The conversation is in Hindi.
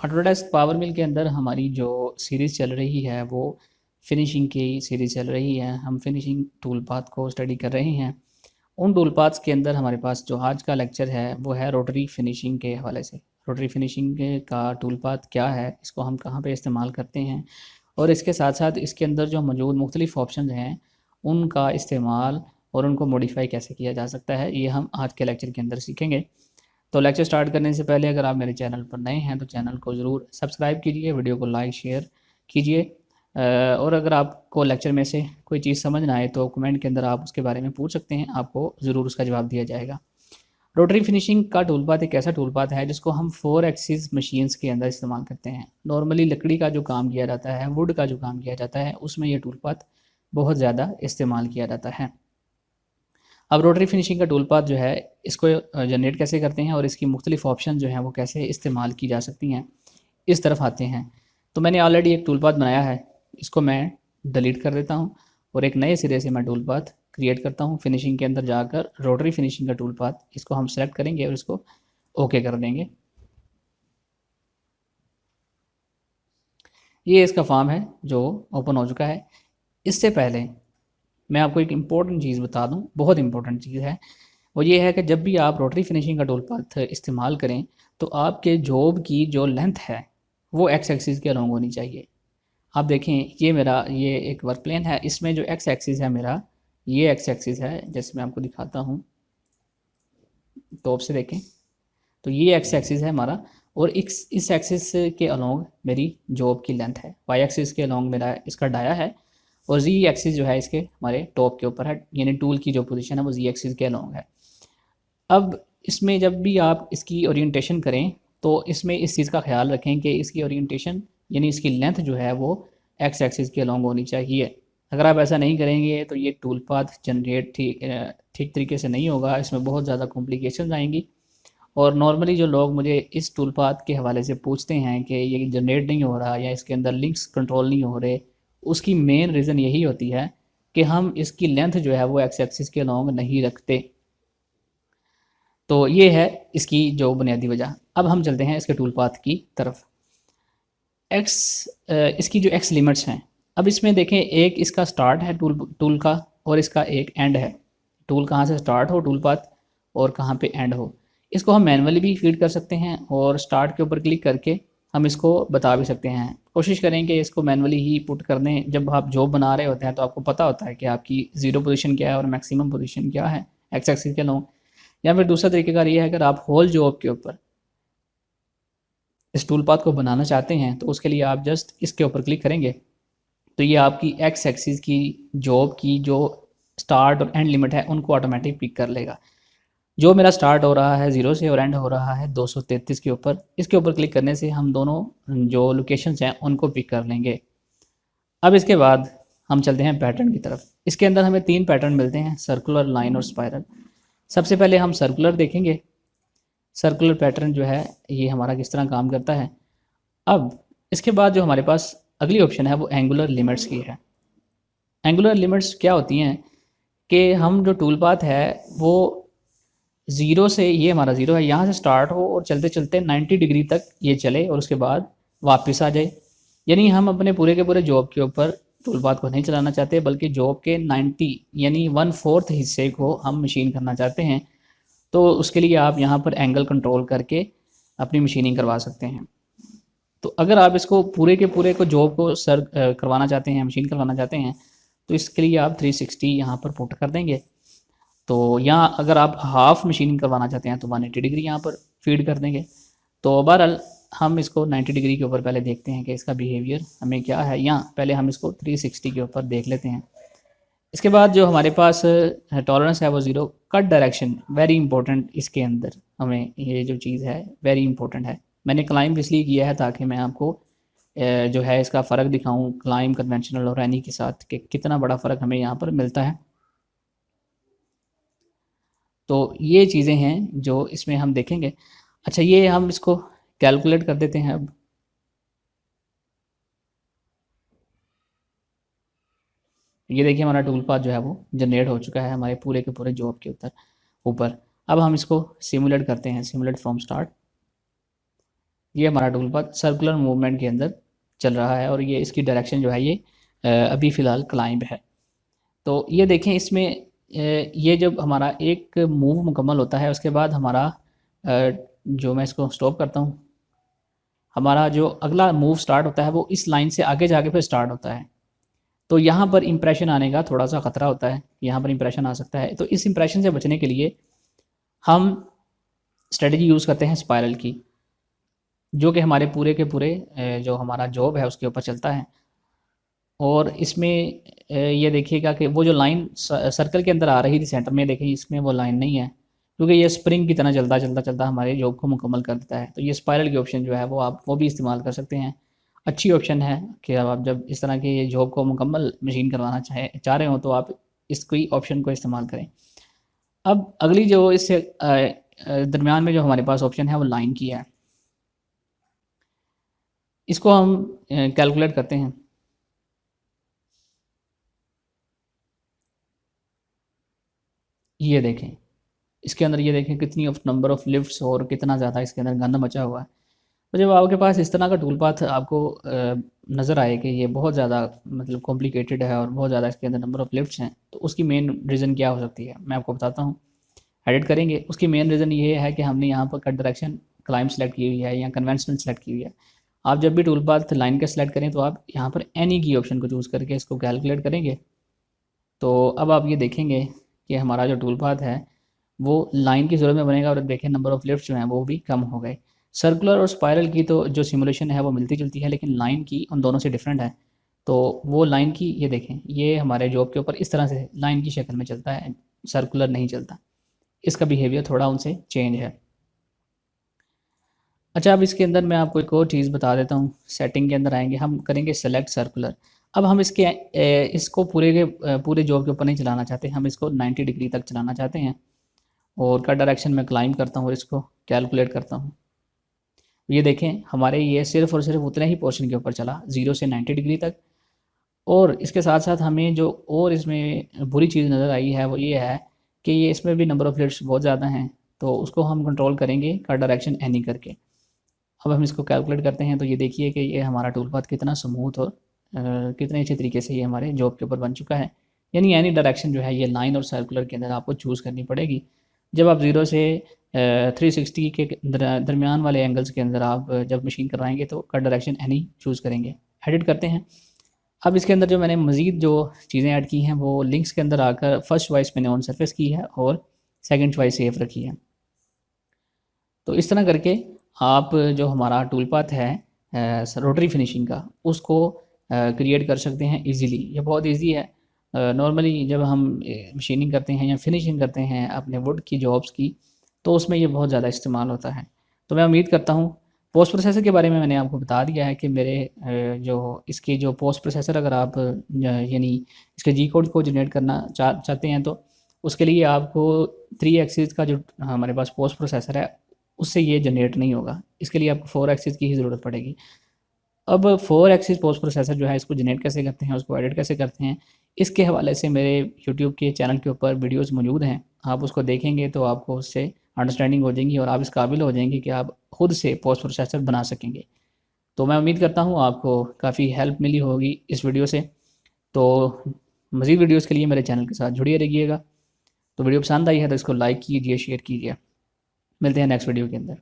ऑटोडेस्क पावर मिल के अंदर हमारी जो सीरीज़ चल रही है वो फिनिशिंग की सीरीज़ चल रही है। हम फिनिशिंग टूल पाथ को स्टडी कर रहे हैं। उन टूल पाथ्स के अंदर हमारे पास जो आज का लेक्चर है वो है रोटरी फिनिशिंग के हवाले से। रोटरी फिनिशिंग का टूल पाथ क्या है, इसको हम कहाँ पे इस्तेमाल करते हैं, और इसके साथ साथ इसके अंदर जो मौजूद मुख्तलिफ़ ऑप्शन हैं उनका इस्तेमाल और उनको मॉडिफाई कैसे किया जा सकता है, ये हम आज के लेक्चर के अंदर सीखेंगे। तो लेक्चर स्टार्ट करने से पहले अगर आप मेरे चैनल पर नए हैं तो चैनल को ज़रूर सब्सक्राइब कीजिए, वीडियो को लाइक शेयर कीजिए, और अगर आपको लेक्चर में से कोई चीज़ समझ ना आए तो कमेंट के अंदर आप उसके बारे में पूछ सकते हैं, आपको ज़रूर उसका जवाब दिया जाएगा। रोटरी फिनिशिंग का टूल पाथ एक ऐसा टूल पाथ है जिसको हम 4 एक्सिस मशीन्स के अंदर इस्तेमाल करते हैं। नॉर्मली लकड़ी का जो काम किया जाता है, वुड का जो काम किया जाता है, उसमें ये टूल पाथ बहुत ज़्यादा इस्तेमाल किया जाता है। अब रोटरी फिनिशिंग का टूल पाथ जो है इसको जनरेट कैसे करते हैं और इसकी मुख्तलिफ ऑप्शन जो हैं वो कैसे इस्तेमाल की जा सकती हैं, इस तरफ आते हैं। तो मैंने ऑलरेडी एक टूल पाथ बनाया है, इसको मैं डिलीट कर देता हूँ और एक नए सिरे से मैं टूल पाथ क्रिएट करता हूँ। फिनिशिंग के अंदर जाकर रोटरी फिनिशिंग का टूल पाथ, इसको हम सेलेक्ट करेंगे और इसको ओके कर देंगे। ये इसका फॉर्म है जो ओपन हो चुका है। इससे पहले मैं आपको एक इम्पॉर्टेंट चीज़ बता दूं, बहुत इंपॉर्टेंट चीज़ है, वो ये है कि जब भी आप रोटरी फिनिशिंग का टूल पाथ इस्तेमाल करें तो आपके जॉब की जो लेंथ है वो एक्स एक्सिस के अलॉन्ग होनी चाहिए। आप देखें, ये एक वर्क प्लेन है, इसमें जो एक्स एक्सिस है मेरा, ये एक्स एक्सिस है। जैसे मैं आपको दिखाता हूँ, टॉप से देखें तो ये एक्स एक्सिस है हमारा, और इस एक्सिस के अलॉन्ग मेरी जॉब की लेंथ है। वाई एक्सिस के अलॉन्ग मेरा इसका डाया है, और जी एक्सिस जो है इसके हमारे टॉप के ऊपर है, यानी टूल की जो पोजीशन है वो जी एक्सिस के अलॉन्ग है। अब इसमें जब भी आप इसकी ओरिएंटेशन करें तो इसमें इस चीज़ का ख्याल रखें कि इसकी ओरिएंटेशन यानी इसकी लेंथ जो है वो एक्स एक्सिस के अलॉन्ग होनी चाहिए। अगर आप ऐसा नहीं करेंगे तो ये टूल पाथ जनरेट ठीक तरीके से नहीं होगा, इसमें बहुत ज़्यादा कॉम्प्लिकेशन आएंगी। और नॉर्मली जो लोग मुझे इस टूल पाथ के हवाले से पूछते हैं कि ये जनरेट नहीं हो रहा या इसके अंदर लिंक्स कंट्रोल नहीं हो रहे, उसकी मेन रीज़न यही होती है कि हम इसकी लेंथ जो है वो एक्स एक्सिस के अलॉन्ग नहीं रखते। तो ये है इसकी जो बुनियादी वजह। अब हम चलते हैं इसके टूल पाथ की तरफ। एक्स इसकी जो एक्स लिमिट्स हैं, अब इसमें देखें, एक इसका स्टार्ट है टूल का और इसका एक एंड है। टूल कहाँ से स्टार्ट हो टूल पाथ और कहाँ पे एंड हो, इसको हम मैनुअली भी फीड कर सकते हैं और स्टार्ट के ऊपर क्लिक करके हम इसको बता भी सकते हैं। कोशिश करें कि इसको मैनुअली ही पुट कर दें। जब आप जॉब बना रहे होते हैं तो आपको पता होता है कि आपकी ज़ीरो पोजीशन क्या है और मैक्सिमम पोजीशन क्या है एक्स एक्सिस के अलॉन्ग। या फिर दूसरा तरीक़ेकार ये है, अगर आप होल जॉब के ऊपर इस टूल पाथ को बनाना चाहते हैं तो उसके लिए आप जस्ट इसके ऊपर क्लिक करेंगे तो ये आपकी एक्स एक्सिस की जॉब की जो स्टार्ट और एंड लिमिट है उनको ऑटोमेटिक पिक कर लेगा। जो मेरा स्टार्ट हो रहा है 0 से और एंड हो रहा है 233 के ऊपर, इसके ऊपर क्लिक करने से हम दोनों जो लोकेशंस हैं उनको पिक कर लेंगे। अब इसके बाद हम चलते हैं पैटर्न की तरफ। इसके अंदर हमें 3 पैटर्न मिलते हैं, सर्कुलर, लाइन और स्पायरल। सबसे पहले हम सर्कुलर देखेंगे। सर्कुलर पैटर्न जो है ये हमारा किस तरह काम करता है। अब इसके बाद जो हमारे पास अगली ऑप्शन है वो एंगुलर लिमिट्स की है। एंगुलर लिमिट्स क्या होती हैं कि हम जो टूल पाथ है वो ज़ीरो से, ये हमारा ज़ीरो है, यहाँ से स्टार्ट हो और चलते चलते 90 डिग्री तक ये चले और उसके बाद वापस आ जाए। यानी हम अपने पूरे के पूरे जॉब के ऊपर टूल पाथ को नहीं चलाना चाहते, बल्कि जॉब के 90 यानी 1/4 हिस्से को हम मशीन करना चाहते हैं। तो उसके लिए आप यहाँ पर एंगल कंट्रोल करके अपनी मशीनिंग करवा सकते हैं। तो अगर आप इसको पूरे के पूरे को जॉब को करवाना चाहते हैं, मशीन करवाना चाहते हैं, तो इसके लिए आप 360 यहाँ पर पुट कर देंगे। तो यहाँ अगर आप हाफ़ मशीनिंग करवाना चाहते हैं तो 180 डिग्री यहाँ पर फीड कर देंगे। तो बहरहाल हम इसको 90 डिग्री के ऊपर पहले देखते हैं कि इसका बिहेवियर हमें क्या है। यहाँ पहले हम इसको 360 के ऊपर देख लेते हैं। इसके बाद जो हमारे पास टॉलरेंस है वो zero. Cut direction very important, इसके अंदर हमें ये जो चीज़ है वेरी इंपॉर्टेंट है। मैंने क्लाइंब इसलिए किया है ताकि मैं आपको जो है इसका फ़र्क दिखाऊं क्लाइंब, कन्वेंशनल और एनी के साथ, कि कितना बड़ा फ़र्क हमें यहाँ पर मिलता है। तो ये चीज़ें हैं जो इसमें हम देखेंगे। अच्छा, ये हम इसको कैलकुलेट कर देते हैं। अब ये देखिए हमारा टूल पाथ जो है वो जनरेट हो चुका है हमारे पूरे के पूरे जॉब के ऊपर। अब हम इसको सिमुलेट करते हैं, सिमुलेट फ्रॉम स्टार्ट। ये हमारा टूल पाथ सर्कुलर मूवमेंट के अंदर चल रहा है और ये इसकी डायरेक्शन जो है ये अभी फ़िलहाल क्लाइंब है। तो ये देखें इसमें ये जब हमारा एक मूव मुकम्मल होता है उसके बाद हमारा जो मैं इसको स्टॉप करता हूँ, हमारा जो अगला मूव स्टार्ट होता है वो इस लाइन से आगे जाके फिर स्टार्ट होता है। तो यहाँ पर इम्प्रेशन आने का थोड़ा सा ख़तरा होता है, यहाँ पर इम्प्रेशन आ सकता है। तो इस इम्प्रेशन से बचने के लिए हम स्ट्रेटजी यूज़ करते हैं स्पायरल की, जो कि हमारे पूरे के पूरे जो हमारा जॉब है उसके ऊपर चलता है। और इसमें ये देखिएगा कि वो जो लाइन सर्कल के अंदर आ रही थी सेंटर में, देखिए इसमें वो लाइन नहीं है, क्योंकि ये स्प्रिंग की तरह चलता चलता चलता हमारे जॉब को मुकम्मल कर देता है। तो ये स्पायरल की ऑप्शन जो है वो आप वो भी इस्तेमाल कर सकते हैं। अच्छी ऑप्शन है कि अब आप जब इस तरह के ये जॉब को मुकम्मल मशीन करवाना चाह रहे हो तो आप इसकी ऑप्शन को इस्तेमाल करें। अब अगली जो इससे दरमियान में जो हमारे पास ऑप्शन है वो लाइन की है। इसको हम कैलकुलेट करते हैं। ये देखें इसके अंदर, ये देखें कितनी ऑफ नंबर ऑफ लिफ्ट्स और कितना ज़्यादा इसके अंदर गंद मचा हुआ है। तो जब आपके पास इस तरह का टूल पाथ आपको नज़र आए कि ये बहुत ज़्यादा मतलब कॉम्प्लिकेटेड है और बहुत ज़्यादा इसके अंदर नंबर ऑफ़ लिफ्ट्स हैं, तो उसकी मेन रीज़न क्या हो सकती है मैं आपको बताता हूँ। एडिट करेंगे, उसकी मेन रीज़न ये है कि हमने यहाँ पर कट डायरेक्शन क्लाइंब सेलेक्ट की हुई है या कन्वेंशनल सेलेक्ट की हुई है। आप जब भी टूल पाथ लाइन का सेलेक्ट करें तो आप यहाँ पर एनी की ऑप्शन को चूज़ करके इसको कैलकुलेट करेंगे। तो अब आप ये देखेंगे कि हमारा जो टूल पाथ है वो लाइन की ज़रूरत में बनेगा और देखें नंबर ऑफ़ लिफ्ट्स जो हैं वो भी कम हो गए। सर्कुलर और स्पायरल की तो जो सिमुलेशन है वो मिलती जुलती है, लेकिन लाइन की उन दोनों से डिफरेंट है। तो वो लाइन की ये देखें, ये हमारे जॉब के ऊपर इस तरह से लाइन की शक्ल में चलता है, सर्कुलर नहीं चलता। इसका बिहेवियर थोड़ा उनसे चेंज है। अच्छा, अब इसके अंदर मैं आपको एक और चीज़ बता देता हूँ। सेटिंग के अंदर आएंगे, हम करेंगे सेलेक्ट सर्कुलर। अब हम इसको पूरे के पूरे जॉब के ऊपर नहीं चलाना चाहते, हम इसको 90 डिग्री तक चलाना चाहते हैं। और कट डायरेक्शन में क्लाइंब करता हूँ और इसको कैलकुलेट करता हूँ। ये देखें हमारे ये सिर्फ और सिर्फ उतने ही पोर्शन के ऊपर चला, 0 से 90 डिग्री तक। और इसके साथ साथ हमें जो और इसमें बुरी चीज़ नज़र आई है वो ये है कि ये इसमें भी नंबर ऑफ़ लिफ्ट्स बहुत ज़्यादा हैं, तो उसको हम कंट्रोल करेंगे कट डायरेक्शन एनी करके। अब हम इसको कैलकुलेट करते हैं तो ये देखिए कि ये हमारा टूल पाथ कितना स्मूथ और कितने अच्छे तरीके से ये हमारे जॉब के ऊपर बन चुका है। यानी एनी डायरेक्शन जो है ये लाइन और सर्कुलर के अंदर आपको चूज़ करनी पड़ेगी। जब आप 0 से 360 के दरमियान वाले एंगल्स के अंदर आप जब मशीन करवाएंगे तो कट डायरेक्शन एनी चूज़ करेंगे। एडिट करते हैं। अब इसके अंदर जो मैंने मज़ीद जो चीज़ें ऐड की हैं वो लिंक्स के अंदर आकर फर्स्ट चॉइस मैंने ऑन सरफेस की है और सेकंड चॉइस सेफ रखी है। तो इस तरह करके आप जो हमारा टूल पाथ है रोटरी फिनिशिंग का, उसको क्रिएट कर सकते हैं इजीली। ये बहुत इजी है। नॉर्मली जब हम मशीनिंग करते हैं या फिनिशिंग करते हैं अपने वुड की जॉब्स की, तो उसमें ये बहुत ज़्यादा इस्तेमाल होता है। तो मैं उम्मीद करता हूँ पोस्ट प्रोसेसर के बारे में मैंने आपको बता दिया है कि मेरे जो इसकी जो पोस्ट प्रोसेसर अगर आप यानी इसके जी कोड को जनरेट करना चाहते हैं तो उसके लिए आपको 3 एक्सिस का जो हमारे पास पोस्ट प्रोसेसर है उससे ये जनरेट नहीं होगा। इसके लिए आपको 4 एक्सिस की ही ज़रूरत पड़ेगी। अब 4 एक्सिस पोस्ट प्रोसेसर जो है इसको जनरेट कैसे करते हैं, उसको एडिट कैसे करते हैं, इसके हवाले से मेरे यूट्यूब के चैनल के ऊपर वीडियोस मौजूद हैं। आप उसको देखेंगे तो आपको उससे अंडरस्टैंडिंग हो जाएगी और आप इस काबिल हो जाएंगे कि आप खुद से पोस्ट प्रोसेसर बना सकेंगे। तो मैं उम्मीद करता हूँ आपको काफ़ी हेल्प मिली होगी इस वीडियो से। तो मज़ीद वीडियोज़ के लिए मेरे चैनल के साथ जुड़े रहिएगा। तो वीडियो पसंद आई है तो इसको लाइक कीजिए, शेयर कीजिए। मिलते हैं नेक्स्ट वीडियो के अंदर।